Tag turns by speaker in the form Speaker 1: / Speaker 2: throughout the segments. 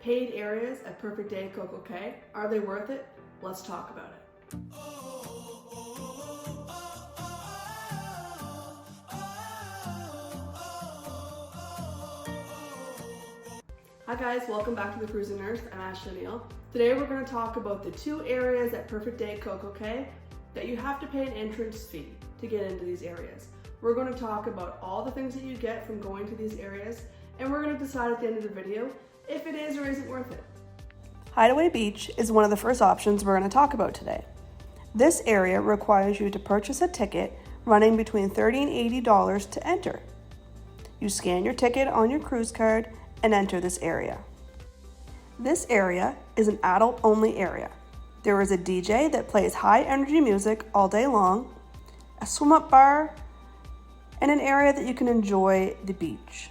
Speaker 1: Paid areas at Perfect Day Coco Cay. Are they worth it? Let's talk about it. Hi guys, welcome back to the Cruising Nurse. I'm Ashley Neal. Today we're going to talk about the 2 areas at Perfect Day Coco Cay that you have to pay an entrance fee to get into these areas. We're going to talk about all the things that you get from going to these areas, and we're going to decide at the end of the video if it is or isn't worth it. Hideaway Beach is one of the first options we're going to talk about today. This area requires you to purchase a ticket running between $30 and $80 to enter. You scan your ticket on your cruise card and enter this area. This area is an adult-only area. There is a DJ that plays high-energy music all day long, a swim-up bar, and an area that you can enjoy the beach.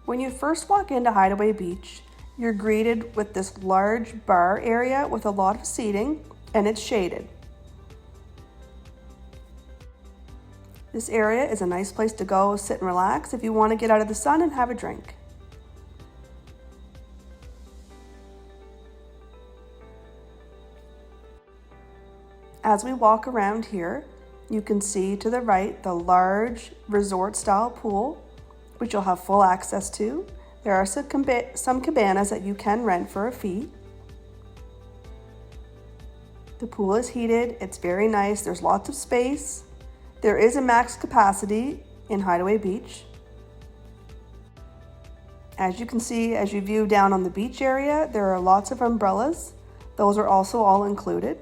Speaker 1: When you first walk into Hideaway Beach, you're greeted with this large bar area with a lot of seating, and it's shaded. This area is a nice place to go sit and relax if you want to get out of the sun and have a drink. As we walk around here, you can see to the right the large resort-style pool, which you'll have full access to. There are some cabanas that you can rent for a fee. The pool is heated, it's very nice, there's lots of space. There is a max capacity in Hideaway Beach. As you can see, as you view down on the beach area, there are lots of umbrellas. Those are also all included.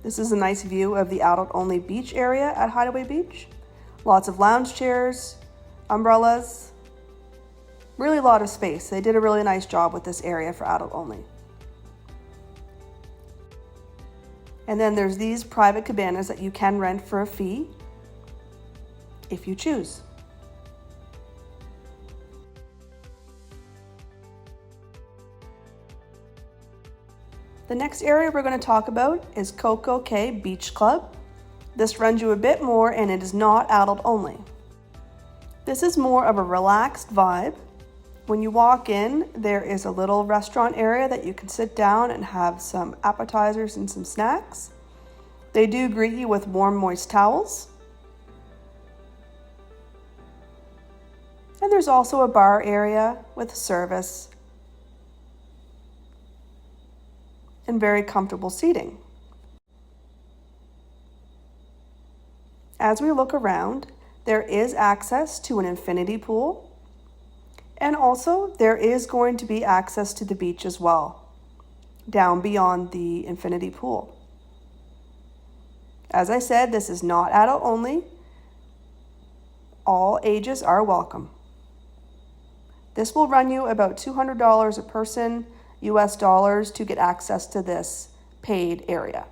Speaker 1: This is a nice view of the adult-only beach area at Hideaway Beach. Lots of lounge chairs, umbrellas, really a lot of space. They did a really nice job with this area for adult only. And then there's these private cabanas that you can rent for a fee if you choose. The next area we're going to talk about is Coco Cay Beach Club. This runs you a bit more and it is not adult only. This is more of a relaxed vibe. When you walk in, there is a little restaurant area that you can sit down and have some appetizers and some snacks. They do greet you with warm, moist towels. And there's also a bar area with service and very comfortable seating. As we look around, there is access to an infinity pool, and also there is going to be access to the beach as well, down beyond the infinity pool. As I said, this is not adult only. All ages are welcome. This will run you about $200 a person, US dollars, to get access to this paid area.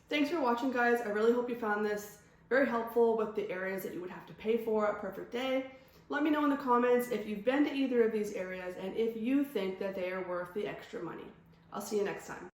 Speaker 1: Thanks for watching, guys. I really hope you found this very helpful with the areas that you would have to pay for at Perfect Day. Let me know in the comments if you've been to either of these areas and if you think that they are worth the extra money. I'll see you next time.